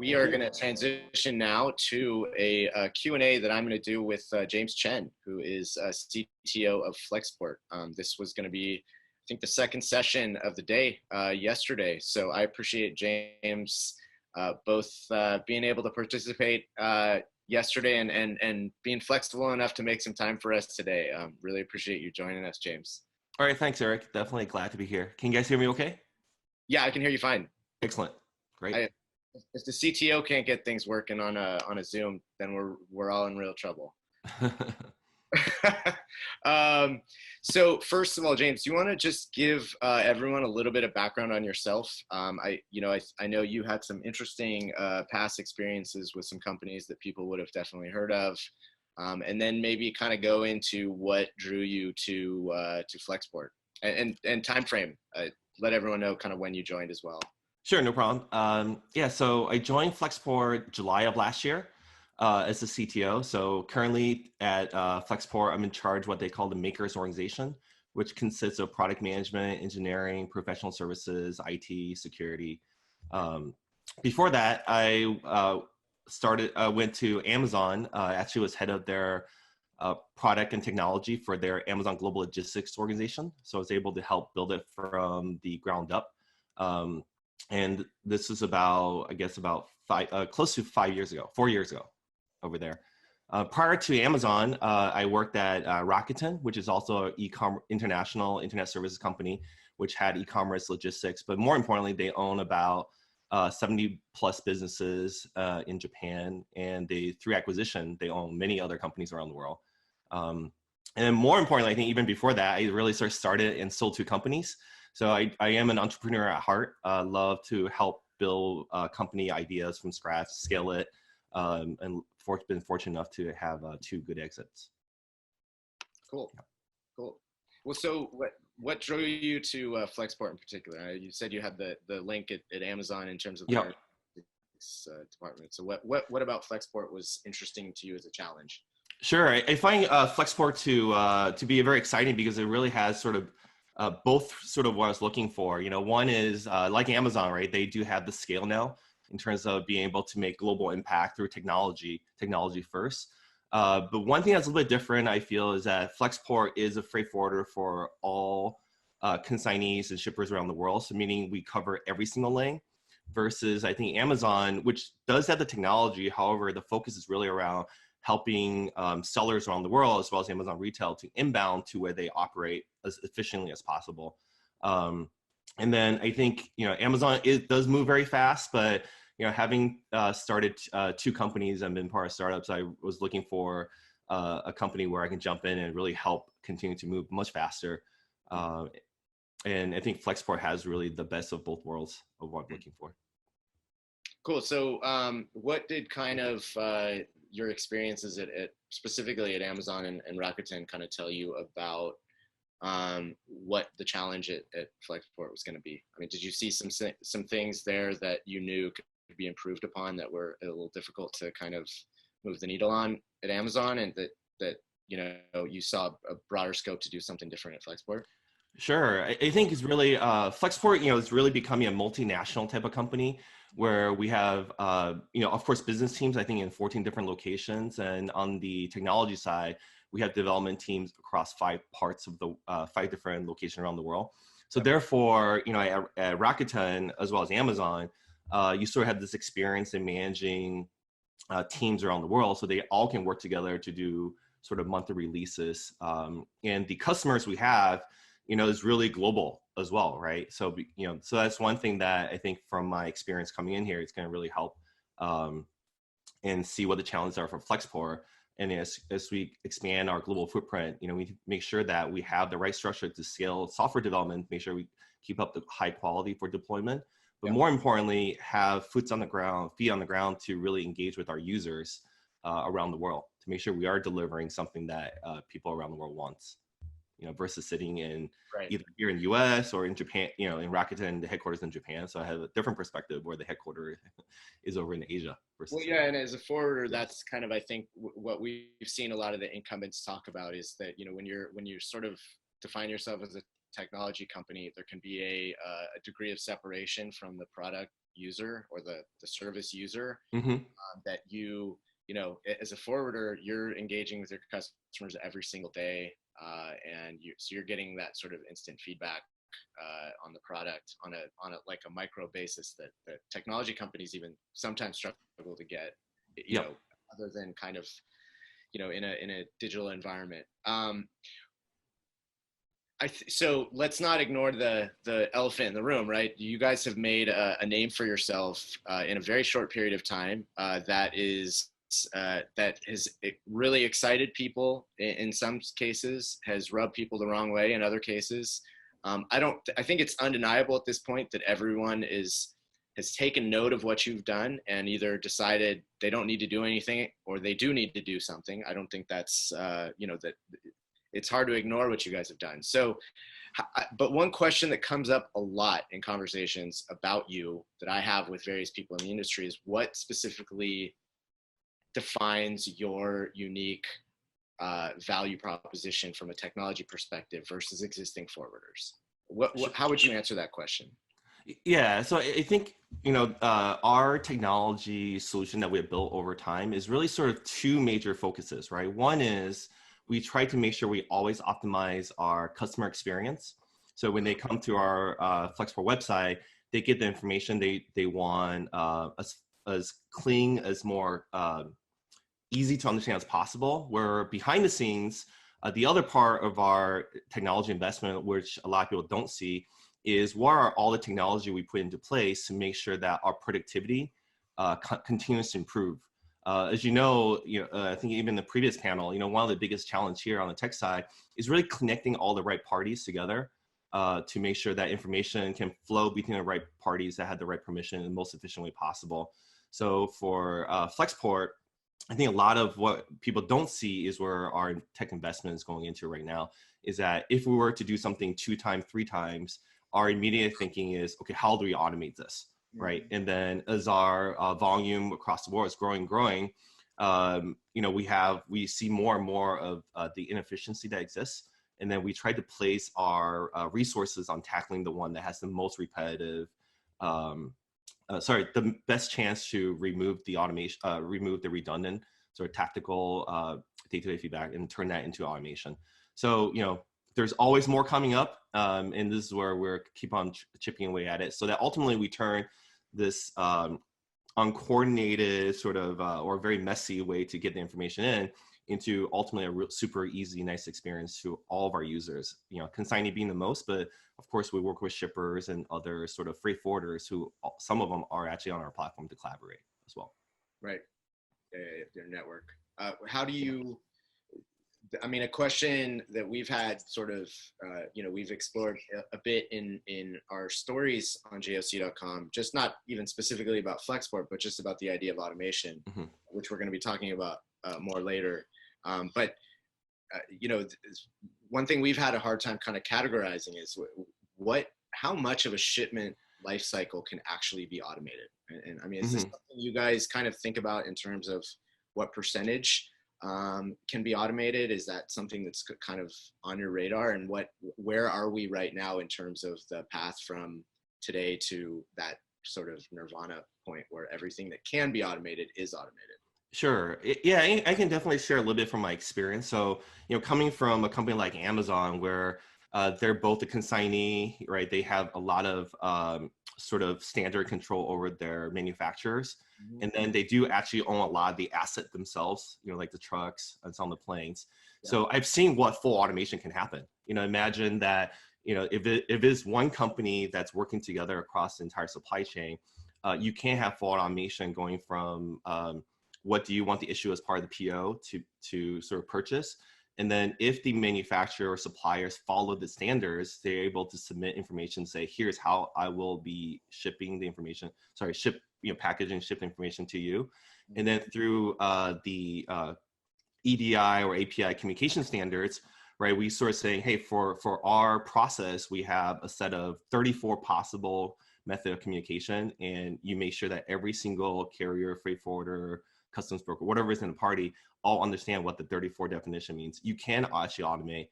we are going to transition now to a Q&A that I'm going to do with James Chen, who is CTO of Flexport. This was going to be, I think, the second session of the day yesterday. So I appreciate James both being able to participate yesterday and being flexible enough to make some time for us today. Really appreciate you joining us, James. All right, thanks, Eric. Definitely glad to be here. Can you guys hear me okay? Yeah, I can hear you fine. Excellent. Great. If the CTO can't get things working on a Zoom, then we're all in real trouble. So first of all, James, do you want to just give everyone a little bit of background on yourself? I know you had some interesting past experiences with some companies that people would have definitely heard of, and then maybe kind of go into what drew you to Flexport and time frame. Let everyone know kind of when you joined as well. Sure, no problem. Yeah, so I joined Flexport July of last year as the CTO. So currently at Flexport, I'm in charge of what they call the Makers Organization, which consists of product management, engineering, professional services, IT, security. Before that, I went to Amazon. Actually was head of their product and technology for their Amazon Global Logistics organization. So I was able to help build it from the ground up. And this is about close to 4 years ago over there. Prior to Amazon, I worked at Rakuten, which is also an international internet services company, which had e-commerce logistics. But more importantly, they own about 70 plus businesses in Japan. And through acquisition, they own many other companies around the world. And more importantly, I think even before that, I really started and sold two companies. So I am an entrepreneur at heart. Love to help build company ideas from scratch, scale it, and been fortunate enough to have two good exits. Cool. Well, so what drew you to Flexport in particular? You said you had the link at Amazon in terms of the department. So what about Flexport was interesting to you as a challenge? Sure, I find Flexport to be very exciting because it really has sort of both sort of what I was looking for. You know, one is like Amazon, right? They do have the scale now in terms of being able to make global impact through technology first. But one thing that's a little bit different, I feel, is that Flexport is a freight forwarder for all consignees and shippers around the world. So meaning we cover every single lane versus I think Amazon, which does have the technology. However, the focus is really around helping sellers around the world, as well as Amazon retail, to inbound to where they operate as efficiently as possible. And then I think, Amazon does move very fast, but, having started two companies and been part of startups, I was looking for a company where I can jump in and really help continue to move much faster. And I think Flexport has really the best of both worlds of what I'm looking for. Cool. So what did kind of your experiences specifically at Amazon and Rakuten kind of tell you about what the challenge at Flexport was going to be? I mean, did you see some things there that you knew could be improved upon that were a little difficult to kind of move the needle on at Amazon, and that you saw a broader scope to do something different at Flexport? Sure. I think it's really, Flexport, is really becoming a multinational type of company where we have, of course, business teams, I think in 14 different locations. And on the technology side, we have development teams across 5 parts of the 5 different locations around the world. So therefore, at Rakuten, as well as Amazon, you sort of have this experience in managing teams around the world, so they all can work together to do sort of monthly releases. And the customers we have, is really global as well, right? So, so that's one thing that I think from my experience coming in here, it's going to really help and see what the challenges are for Flexport. And as we expand our global footprint, we make sure that we have the right structure to scale software development, make sure we keep up the high quality for deployment, but more importantly, have feet on the ground to really engage with our users around the world to make sure we are delivering something that people around the world wants. Versus sitting in either here in the US or in Japan, in Rakuten, the headquarters in Japan. So I have a different perspective where the headquarters is over in Asia. Well, yeah, and as a forwarder, that's kind of, I think, what we've seen a lot of the incumbents talk about is that, when you sort of define yourself as a technology company, there can be a degree of separation from the product user or the service user, Hmm. that as a forwarder, you're engaging with your customers every single day, and so you're getting that sort of instant feedback on the product on a like a micro basis that technology companies even sometimes struggle to get, Yep. other than kind of in a digital environment. So let's not ignore the elephant in the room, right? You guys have made a name for yourself in a very short period of time, that has really excited people in some cases, has rubbed people the wrong way in other cases. I think it's undeniable at this point that everyone has taken note of what you've done and either decided they don't need to do anything or they do need to do something. I don't think that's that it's hard to ignore what you guys have done. So, but one question that comes up a lot in conversations about you that I have with various people in the industry is what specifically defines your unique value proposition from a technology perspective versus existing forwarders? How would you answer that question? Yeah, so I think our technology solution that we have built over time is really sort of two major focuses, right? One is we try to make sure we always optimize our customer experience. So when they come to our Flexport website, they get the information they want, as clean, as more easy to understand as possible. Where behind the scenes, the other part of our technology investment, which a lot of people don't see, is what are all the technology we put into place to make sure that our productivity continues to improve. As I think even the previous panel, one of the biggest challenge here on the tech side is really connecting all the right parties together to make sure that information can flow between the right parties that had the right permission in the most efficient way possible. So for Flexport, I think a lot of what people don't see is where our tech investment is going into right now, is that if we were to do something 2 times, 3 times, our immediate thinking is, okay, how do we automate this, right? And then as our volume across the world is growing, we see more and more of the inefficiency that exists. And then we try to place our resources on tackling the one that has the most repetitive, the best chance to remove the automation, remove the redundant sort of tactical day-to-day feedback and turn that into automation. So, there's always more coming up, and this is where we're keep on chipping away at it, so that ultimately we turn this uncoordinated sort of or very messy way to get the information into ultimately a real super easy, nice experience to all of our users. Consignee being the most, but of course we work with shippers and other sort of freight forwarders who some of them are actually on our platform to collaborate as well. Right, their network. How do you? I mean, a question that we've had sort of, we've explored a bit in our stories on JOC.com, just not even specifically about Flexport, but just about the idea of automation, which we're going to be talking about more later. But one thing we've had a hard time kind of categorizing is how much of a shipment life cycle can actually be automated. And I mean, is this something you guys kind of think about in terms of what percentage can be automated? Is that something that's kind of on your radar? And where are we right now in terms of the path from today to that sort of nirvana point where everything that can be automated is automated? Sure. Yeah, I can definitely share a little bit from my experience. So, coming from a company like Amazon, where they're both a consignee, right? They have a lot of sort of standard control over their manufacturers. And then they do actually own a lot of the asset themselves, like the trucks and some of the planes. Yeah. So I've seen what full automation can happen. Imagine that, if it is one company that's working together across the entire supply chain, you can't have full automation going from what do you want the issue as part of the PO to sort of purchase. And then if the manufacturer or suppliers follow the standards, they're able to submit information, say, here's how I will be shipping the information, packaging, ship information to you. And then through the EDI or API communication standards, right, we sort of saying, hey, for our process, we have a set of 34 possible method of communication, and you make sure that every single carrier, freight forwarder, customs broker, whatever is in the party, all understand what the 34 definition means. You can actually automate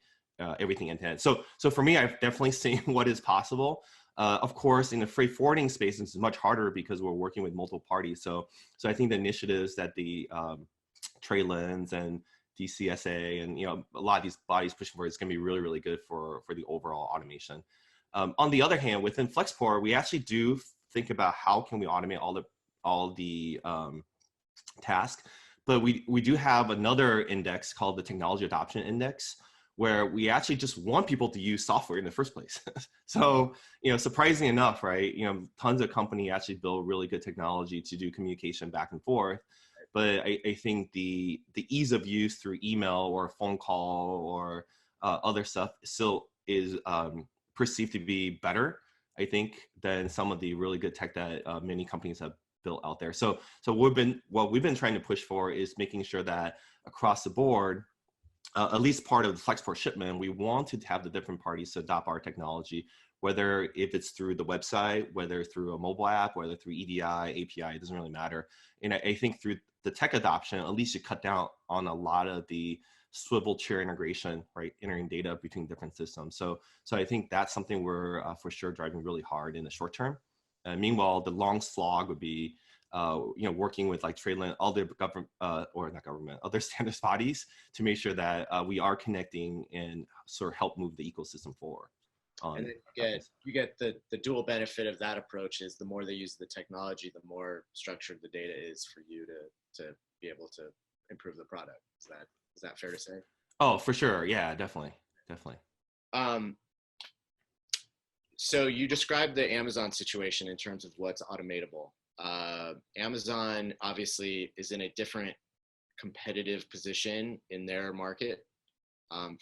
everything end to end. So for me, I've definitely seen what is possible. Of course, in the freight forwarding space, it's much harder because we're working with multiple parties. So I think the initiatives that the Traylens and DCSA and a lot of these bodies pushing for is going to be really, really good for the overall automation. On the other hand, within Flexport, we actually do think about how can we automate all the tasks, but we do have another index called the Technology Adoption Index, where we actually just want people to use software in the first place. So, surprisingly enough, right, tons of companies actually build really good technology to do communication back and forth. But I think the ease of use through email or phone call or other stuff still is perceived to be better, I think, than some of the really good tech that many companies have built out there. So what we've been trying to push for is making sure that across the board, at least part of the Flexport shipment, we want to have the different parties to adopt our technology, whether if it's through the website, whether through a mobile app, whether through EDI, API, it doesn't really matter. And I think through the tech adoption, at least you cut down on a lot of the swivel chair integration, right? Entering data between different systems. So I think that's something we're for sure driving really hard in the short term. Meanwhile, the long slog would be working with like Tradeland, all the government or not government, other standards bodies to make sure that we are connecting and sort of help move the ecosystem forward. And then you get the dual benefit of that approach is the more they use the technology, the more structured the data is for you to be able to improve the product. Is that fair to say? Oh, for sure. Yeah, definitely. So you described the Amazon situation in terms of what's automatable. Amazon obviously is in a different competitive position in their market.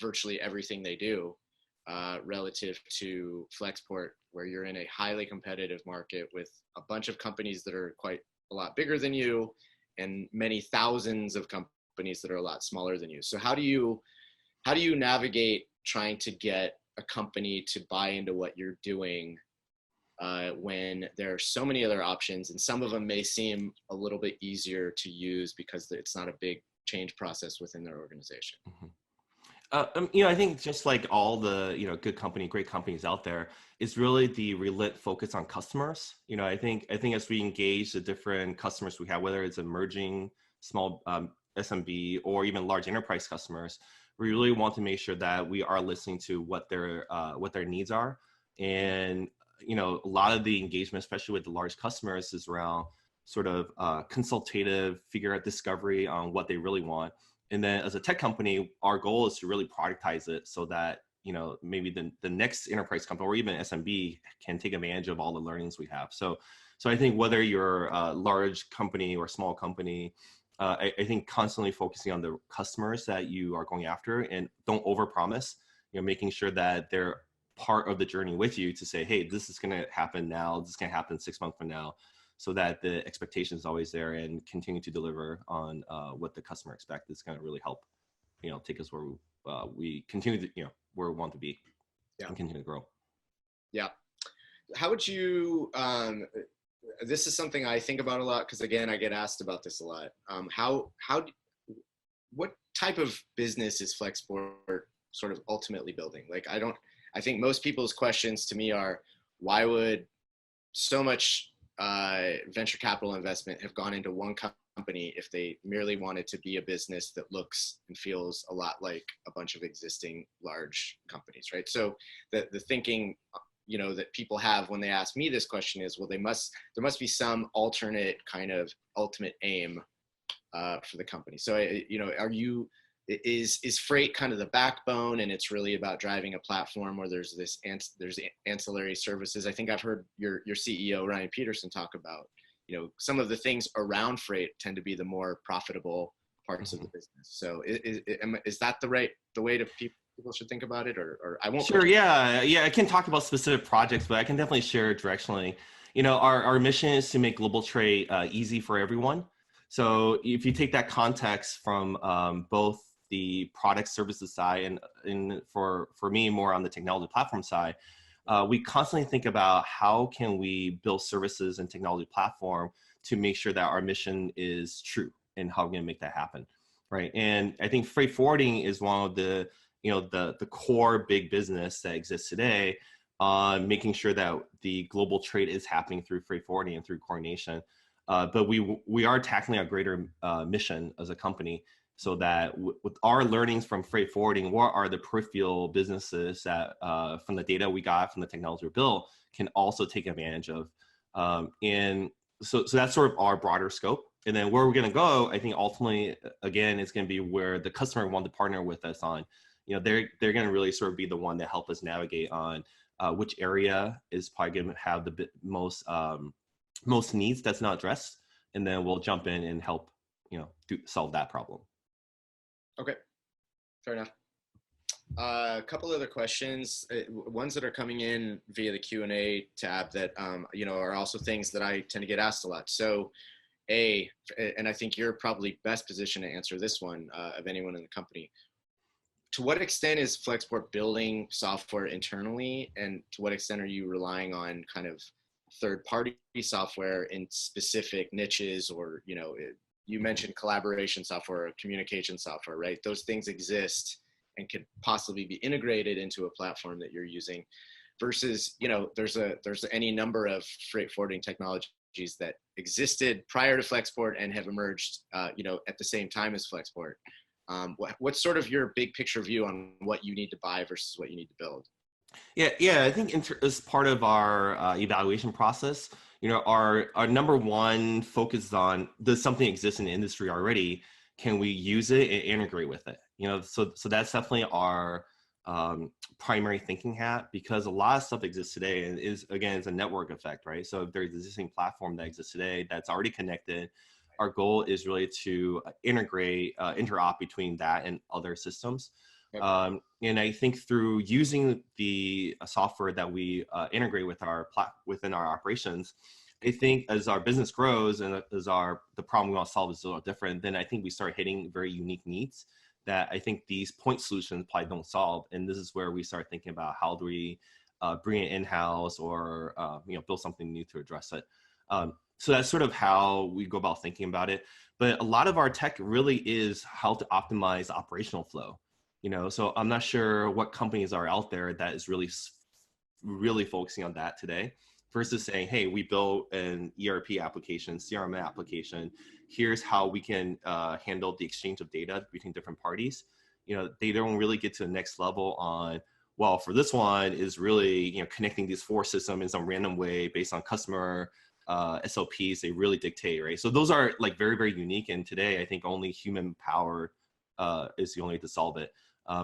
Virtually everything they do relative to Flexport, where you're in a highly competitive market with a bunch of companies that are quite a lot bigger than you and many thousands of companies that are a lot smaller than you. So how do you navigate trying to get a company to buy into what you're doing when there are so many other options, and some of them may seem a little bit easier to use because it's not a big change process within their organization? Mm-hmm. I think just like all the great companies out there, is really the relentless focus on customers. I think as we engage the different customers we have, whether it's emerging small SMB or even large enterprise customers, we really want to make sure that we are listening to what their needs are. And a lot of the engagement, especially with the large customers, is around sort of consultative, figure out discovery on what they really want. And then as a tech company, our goal is to really productize it so that, maybe the next enterprise company or even SMB can take advantage of all the learnings we have. So I think whether you're a large company or small company, I think constantly focusing on the customers that you are going after and don't overpromise, making sure that they're part of the journey with you to say, hey, this is going to happen now. This is going to happen 6 months from now, so that the expectation is always there and continue to deliver on what the customer expects. Is going to really help, take us where we continue to, where we want to be, and continue to grow. Yeah. How would you, this is something I think about a lot because again, I get asked about this a lot. What type of business is Flexport sort of ultimately building? Like, I think most people's questions to me are, why would so much venture capital investment have gone into one company if they merely wanted to be a business that looks and feels a lot like a bunch of existing large companies, right? So the thinking, that people have when they ask me this question is, well, there must be some alternate kind of ultimate aim for the company. So, is freight kind of the backbone and it's really about driving a platform where there's ancillary services? I think I've heard your CEO, Ryan Peterson, talk about, some of the things around freight tend to be the more profitable parts of the business. So is that the way to people should think about it, or I won't? Sure. Yeah. I can talk about specific projects, but I can definitely share directionally. Our mission is to make global trade easy for everyone. So if you take that context from both the product services side and for me more on the technology platform side, we constantly think about how can we build services and technology platform to make sure that our mission is true and how we're going to make that happen, right? And I think freight forwarding is one of the the core big business that exists today, on making sure that the global trade is happening through freight forwarding and through coordination. But we are tackling a greater mission as a company, so that with our learnings from freight forwarding, what are the peripheral businesses that from the data we got from the technology we built can also take advantage of. And so that's sort of our broader scope. And then where we're going to go, I think ultimately, again, it's going to be where the customer wants to partner with us on. They're going to really sort of be the one to help us navigate on which area is probably going to have the most needs that's not addressed, and then we'll jump in and help solve that problem. Okay, fair enough. A couple other questions, ones that are coming in via the Q&A tab that are also things that I tend to get asked a lot. So and I think you're probably best positioned to answer this one of anyone in the company. To what extent is Flexport building software internally, and to what extent are you relying on kind of third-party software in specific niches, or you mentioned collaboration software or communication software, right? Those things exist and could possibly be integrated into a platform that you're using, versus there's any number of freight forwarding technologies that existed prior to Flexport and have emerged at the same time as Flexport. What's sort of your big picture view on what you need to buy versus what you need to build? Yeah. I think as part of our evaluation process, our number one focus is on, does something exist in the industry already? Can we use it and integrate with it? So that's definitely our primary thinking hat, because a lot of stuff exists today and it's a network effect, right? So if there's an existing platform that exists today that's already connected, our goal is really to integrate, interop between that and other systems. Okay. And I think through using the software that we integrate with within our operations, I think as our business grows and as the problem we want to solve is a little different, then I think we start hitting very unique needs that I think these point solutions probably don't solve. And this is where we start thinking about how do we bring it in-house or build something new to address it. So that's sort of how we go about thinking about it. But a lot of our tech really is how to optimize operational flow. So I'm not sure what companies are out there that is really focusing on that today, versus saying, hey, we built an ERP application, CRM application. Here's how we can handle the exchange of data between different parties. They don't really get to the next level on, well, for this one is really, connecting these four systems in some random way based on customer SOPs they really dictate, right? So those are like very, very unique. And today, I think only human power is the only way to solve it.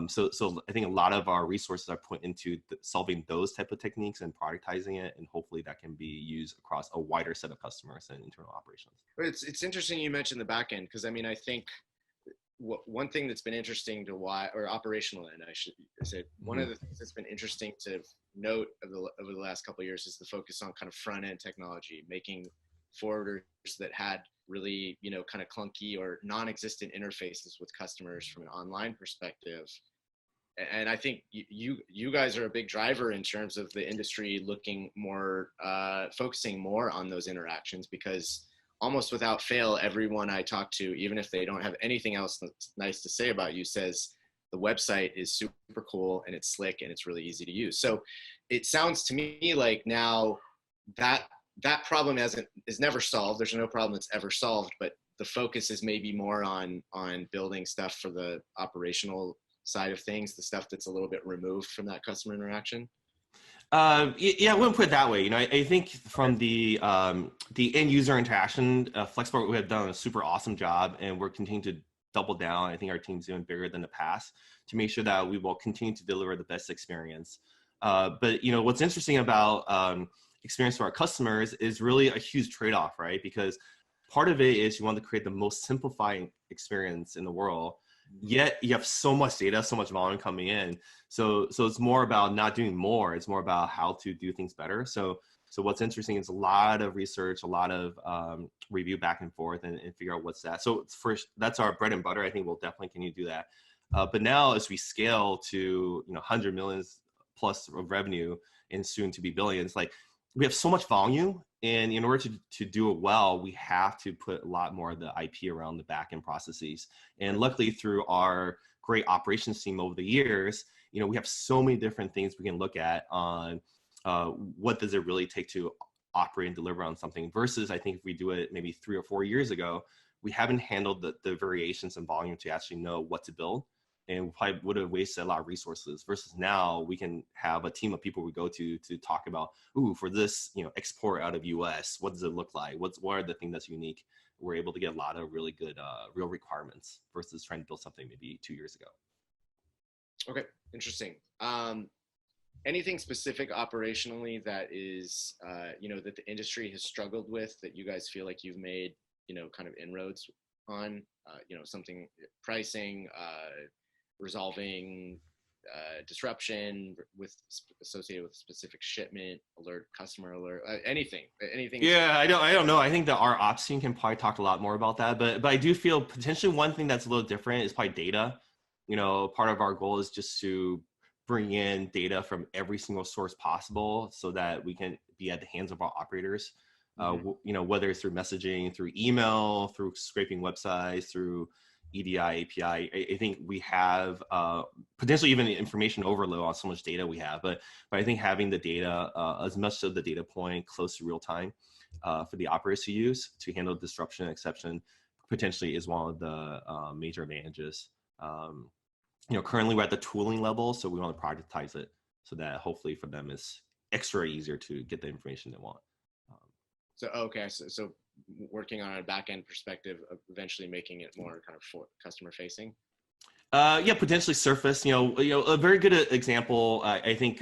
So I think a lot of our resources are put into solving those type of techniques and productizing it, and hopefully that can be used across a wider set of customers and internal operations. It's interesting you mentioned the back end, because I think one thing that's been interesting to or operational end, I should say, one of the things that's been interesting to note over the last couple of years is the focus on kind of front end technology, making forwarders that had really, kind of clunky or non-existent interfaces with customers from an online perspective. And I think you guys are a big driver in terms of the industry looking more, focusing more on those interactions, because almost without fail, everyone I talk to, even if they don't have anything else that's nice to say about you, says the website is super cool and it's slick and it's really easy to use. So it sounds to me like now that problem is never solved. There's no problem that's ever solved, but the focus is maybe more on building stuff for the operational side of things, the stuff that's a little bit removed from that customer interaction. Yeah, I wouldn't put it that way. I think from the end user interaction, Flexport, we have done a super awesome job, and we're continuing to double down. I think our team's doing bigger than the past to make sure that we will continue to deliver the best experience. But what's interesting about experience for our customers is really a huge trade-off, right? Because part of it is you want to create the most simplifying experience in the world, yet you have so much data, so much volume coming in. So it's more about not doing more. It's more about how to do things better. So what's interesting is a lot of research, a lot of review back and forth and figure out what's that. So first, that's our bread and butter. I think we'll definitely continue to do that. But now as we scale to 100 millions plus of revenue and soon to be billions, like we have so much volume, and in order to do it well, we have to put a lot more of the IP around the back-end processes. And luckily, through our great operations team over the years, we have so many different things we can look at on what does it really take to operate and deliver on something versus I think if we do it maybe 3 or 4 years ago, we haven't handled the variations in volume to actually know what to build and we probably would have wasted a lot of resources versus now we can have a team of people we go to talk about, ooh, for this, export out of US, what does it look like? What are the things that's unique? We're able to get a lot of really good real requirements versus trying to build something maybe 2 years ago. Okay, interesting. Anything specific operationally that is, that the industry has struggled with that you guys feel like you've made, kind of inroads on, something pricing, resolving disruption associated with a specific shipment, alert, customer alert, anything. Yeah, I don't know. I think that our ops team can probably talk a lot more about that, but I do feel potentially one thing that's a little different is probably data. Part of our goal is just to bring in data from every single source possible so that we can be at the hands of our operators. Whether it's through messaging, through email, through scraping websites, through EDI, API. I think we have potentially even information overload on so much data we have, but I think having the data, as much of the data point close to real time for the operators to use to handle disruption and exception potentially is one of the major advantages. Currently we're at the tooling level, so we want to productize it so that hopefully for them it's extra easier to get the information they want. So working on a back end perspective of eventually making it more kind of for customer facing. Yeah, potentially surface. A very good example. I think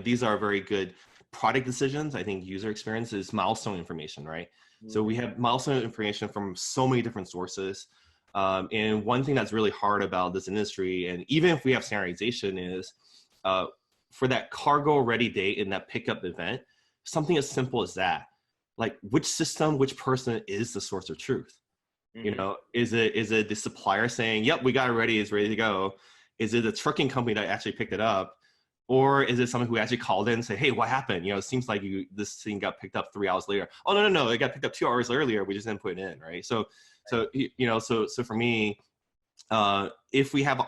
these are very good product decisions. I think user experience is milestone information, right? So we have milestone information from so many different sources. And one thing that's really hard about this industry, and even if we have standardization, is for that cargo ready date in that pickup event, something as simple as that, like which system, which person is the source of truth? Is it the supplier saying, yep, we got it ready, it's ready to go? Is it the trucking company that actually picked it up? Or is it someone who actually called in and say, hey, what happened? It seems like this thing got picked up 3 hours later. Oh, no, it got picked up 2 hours earlier. We just didn't put it in, right? So for me, if we have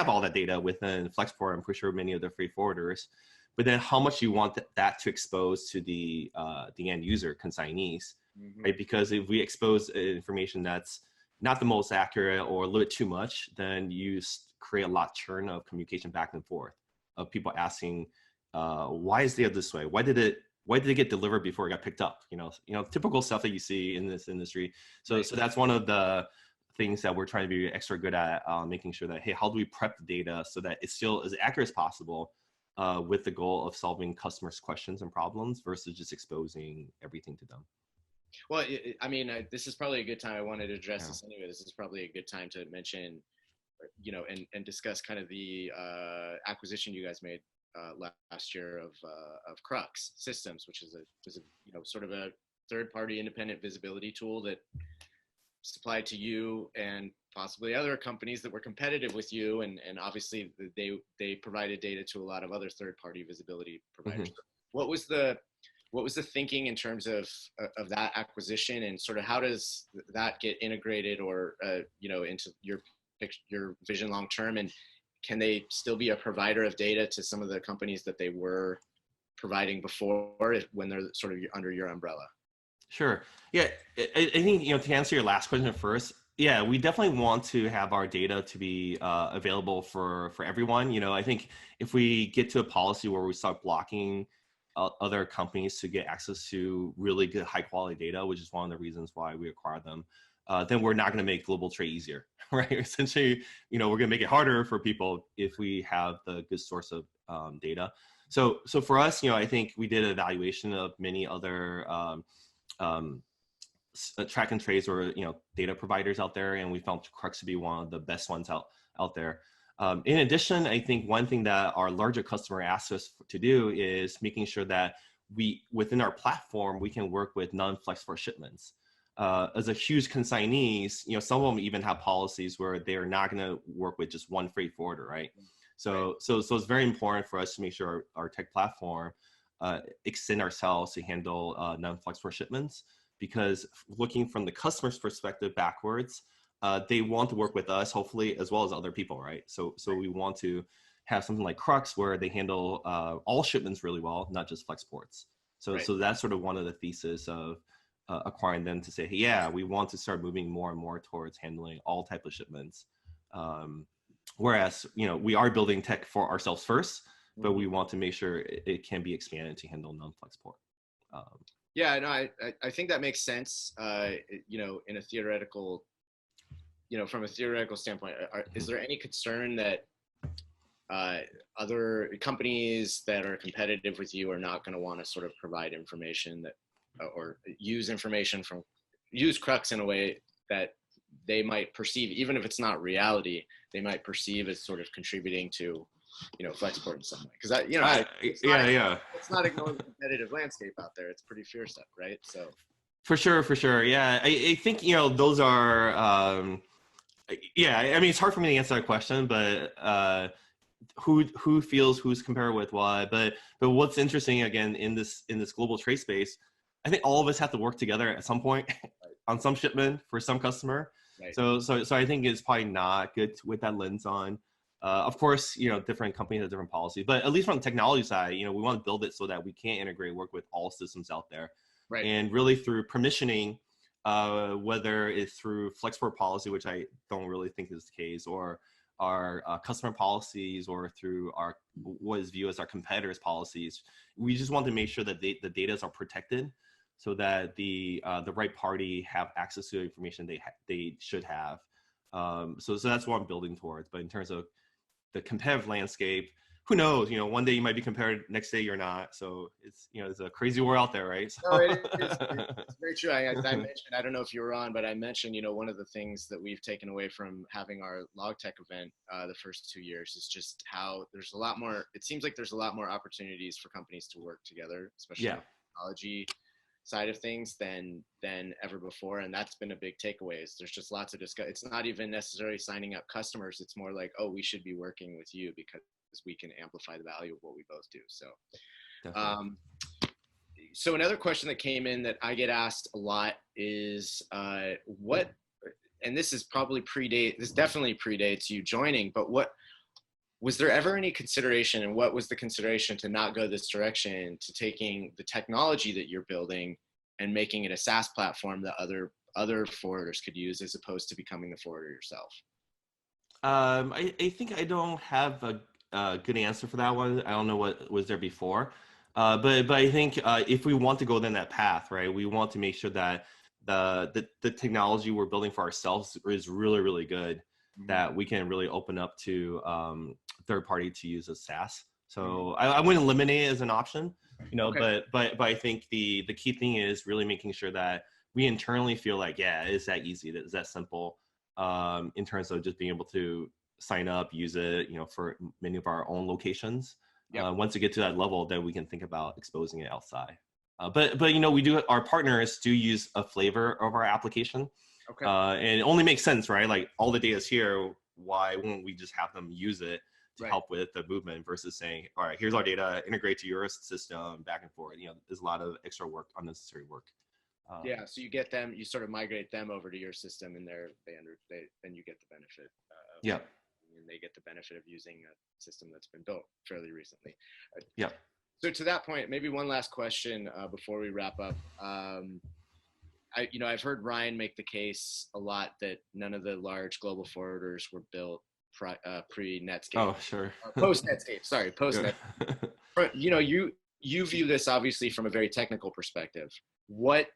all that data within Flexport, I'm pretty sure many of the freight forwarders, but then how much you want that to expose to the end user consignees, right? Because if we expose information that's not the most accurate or a little bit too much, then you create a lot of churn of communication back and forth of people asking, why is data this way? Why did it get delivered before it got picked up? Typical stuff that you see in this industry. So that's one of the things that we're trying to be extra good at, making sure that, hey, how do we prep the data so that it's still as accurate as possible, with the goal of solving customers' questions and problems versus just exposing everything to them. Well, this is probably a good time. I wanted to address this anyway. This is probably a good time to mention, and discuss kind of the acquisition you guys made last year of Crux Systems, which is sort of a third-party independent visibility tool that supplied to you and possibly other companies that were competitive with you, and obviously they provided data to a lot of other third-party visibility providers. What was the thinking in terms of that acquisition, and sort of how does that get integrated or into your vision long term, and can they still be a provider of data to some of the companies that they were providing before when they're sort of under your umbrella? Sure. Yeah, I think to answer your last question first, yeah, we definitely want to have our data to be available for everyone. I think if we get to a policy where we start blocking other companies to get access to really good high quality data, which is one of the reasons why we acquire them, then we're not going to make global trade easier, right? Essentially, we're going to make it harder for people if we have the good source of data. So for us, I think we did an evaluation of many other track and trace or data providers out there, and we found Crux to be one of the best ones out there. In addition, I think one thing that our larger customer asks us to do is making sure that within our platform, we can work with non-Flexport shipments. As a huge consignees, some of them even have policies where they're not going to work with just one freight forwarder, right? So it's very important for us to make sure our tech platform extend ourselves to handle non-Flexport shipments, because looking from the customer's perspective backwards, they want to work with us, hopefully, as well as other people, right? So we want to have something like Crux where they handle all shipments really well, not just Flexports. So, Right. so that's sort of one of the thesis of acquiring them to say, hey, yeah, we want to start moving more and more towards handling all type of shipments. Whereas, we are building tech for ourselves first, but we want to make sure it can be expanded to handle non-Flexport. Yeah, no, I think that makes sense. In a theoretical, from a theoretical standpoint, is there any concern that other companies that are competitive with you are not going to want to sort of provide information that, or use Crux in a way that they might perceive, even if it's not reality, they might perceive as sort of contributing to, Flexport in some way? Because it's not ignoring the competitive landscape out there. It's pretty fierce up, right? So For sure. Yeah, I think those are. Yeah, I mean it's hard for me to answer that question, but who feels who's compared with what? But what's interesting again in this global trade space, I think all of us have to work together at some point on some shipment for some customer. right. So I think it's probably not good with that lens on. Of course, different companies have different policies, but at least from the technology side, we want to build it so that we can integrate, work with all systems out there. Right. And really through permissioning, whether it's through Flexport policy, which I don't really think is the case, or our customer policies, or through our what is viewed as our competitors' policies, we just want to make sure that the data are protected, so that the right party have access to the information they should have. So that's what I'm building towards. But in terms of the competitive landscape, who knows? One day you might be compared, next day you're not. So it's it's a crazy world out there, right? So. No, it's very true. I mentioned, I don't know if you were on, but I mentioned, one of the things that we've taken away from having our log tech event the first 2 years is just how there's a lot more. It seems like there's a lot more opportunities for companies to work together, especially on the technology side of things than ever before, and that's been a big takeaway. There's just lots of discuss. It's not even necessarily signing up customers. It's more like, oh, we should be working with you because we can amplify the value of what we both do. So another question that came in that I get asked a lot is what, and this definitely predates you joining, but was there ever any consideration, and what was the consideration to not go this direction, to taking the technology that you're building and making it a SaaS platform that other forwarders could use, as opposed to becoming the forwarder yourself? I think I don't have a good answer for that one. I don't know what was there before. But I think if we want to go down that path, right, we want to make sure that the technology we're building for ourselves is really, really good, that we can really open up to third party to use as SaaS. So I wouldn't eliminate it as an option, Okay. but I think the key thing is really making sure that we internally feel like, yeah, it's that easy, it's that simple, in terms of just being able to sign up, use it, for many of our own locations. Yep. Once we get to that level, then we can think about exposing it outside. But our partners do use a flavor of our application, Okay. and it only makes sense, right? Like all the data is here. Why won't we just have them use it to help with the movement versus saying, all right, here's our data, integrate to your system, back and forth. There's a lot of extra work, unnecessary work. Yeah. So you get them, you sort of migrate them over to your system, and then you get the benefit. Yeah. And they get the benefit of using a system that's been built fairly recently. Yeah. So to that point, maybe one last question before we wrap up. I've heard Ryan make the case a lot that none of the large global forwarders were built pre-Netscape. Oh, sure. Post-Netscape. Sorry, post-Netscape. You view this obviously from a very technical perspective. What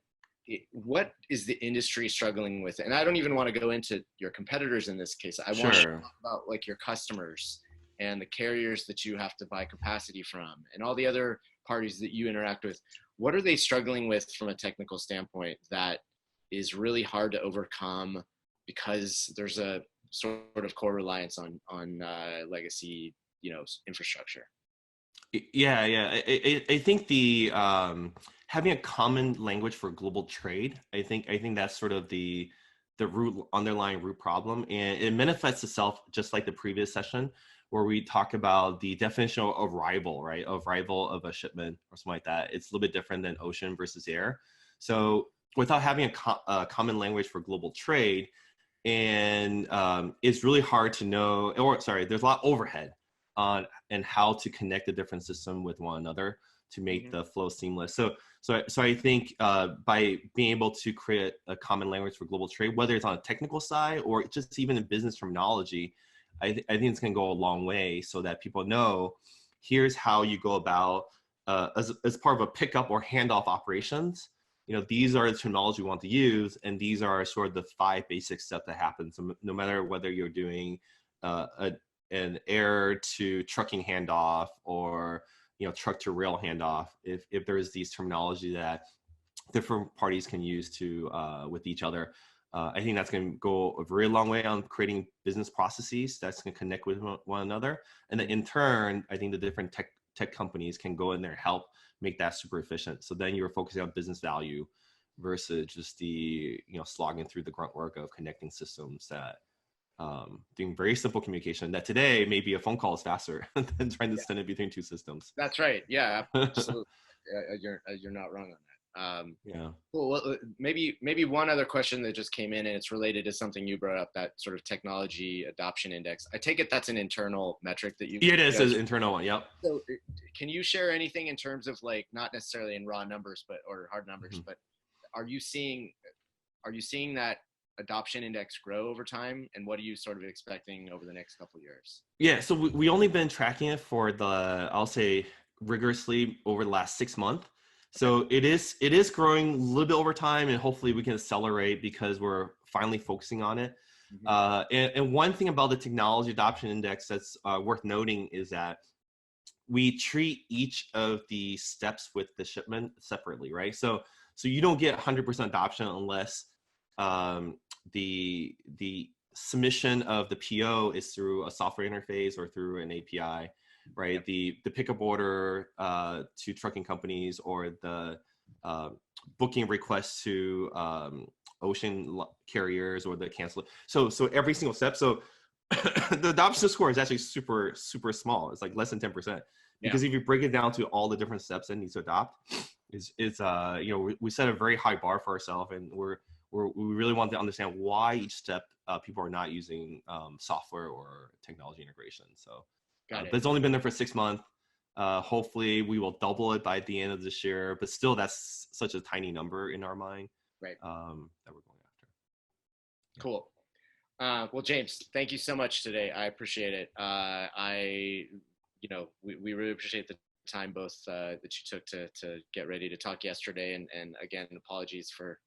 is the industry struggling with? And I don't even want to go into your competitors in this case. I want to talk about like your customers and the carriers that you have to buy capacity from and all the other parties that you interact with. What are they struggling with from a technical standpoint that is really hard to overcome because there's a sort of core reliance on legacy, infrastructure? Yeah. I think the having a common language for global trade, I think that's sort of the underlying root problem, and it manifests itself just like the previous session where we talk about the definition of arrival, right? Of arrival of a shipment or something like that. It's a little bit different than ocean versus air. So without having a common language for global trade, and it's really hard to know, or sorry, there's a lot of overhead on and how to connect the different system with one another to make the flow seamless. So I think by being able to create a common language for global trade, whether it's on a technical side or just even in business terminology, I think it's going to go a long way so that people know here's how you go about as part of a pickup or handoff operations. These are the terminology we want to use, and these are sort of the 5 basic steps that happen. So no matter whether you're doing an air to trucking handoff or truck to rail handoff, if there's these terminology that different parties can use to with each other, I think that's going to go a very long way on creating business processes that's going to connect with one another. And then in turn, I think the different tech companies can go in there and help make that super efficient. So then you're focusing on business value versus just the slogging through the grunt work of connecting systems that doing very simple communication that today maybe a phone call is faster than trying to send it between 2 systems. That's right. Yeah, absolutely. You're not wrong on that. Yeah. Cool. Well, maybe one other question that just came in, and it's related to something you brought up, that sort of technology adoption index. I take it that's an internal metric that you. It is an internal one. Yep. So, can you share anything in terms of, like, not necessarily in raw numbers, or hard numbers, but are you seeing that adoption index grow over time, and what are you sort of expecting over the next couple of years? Yeah, so we only been tracking it for I'll say rigorously over the last 6 months. So it is growing a little bit over time, and hopefully we can accelerate because we're finally focusing on it. And one thing about the technology adoption index that's worth noting is that we treat each of the steps with the shipment separately, right? So you don't get 100% adoption unless the submission of the PO is through a software interface or through an API, right? The pickup order to trucking companies, or the booking requests to ocean carriers, or the cancel. So every single step. So the adoption score is actually super, super small. It's like less than 10%. Because if you break it down to all the different steps that needs to adopt, we set a very high bar for ourselves, and we really want to understand why each step people are not using software or technology integration. So, but it's only been there for 6 months. Hopefully, we will double it by the end of this year. But still, that's such a tiny number in our mind, right? That we're going after. Yeah. Cool. Well, James, thank you so much today. I appreciate it. We really appreciate the time both that you took to get ready to talk yesterday, and again, apologies for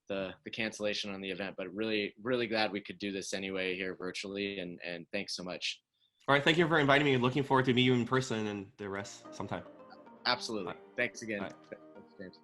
the cancellation on the event, but really, really glad we could do this anyway here virtually, and thanks so much. All right, thank you for inviting me. Looking forward to meeting you in person and the rest sometime. Absolutely. Thanks again. Thanks, James.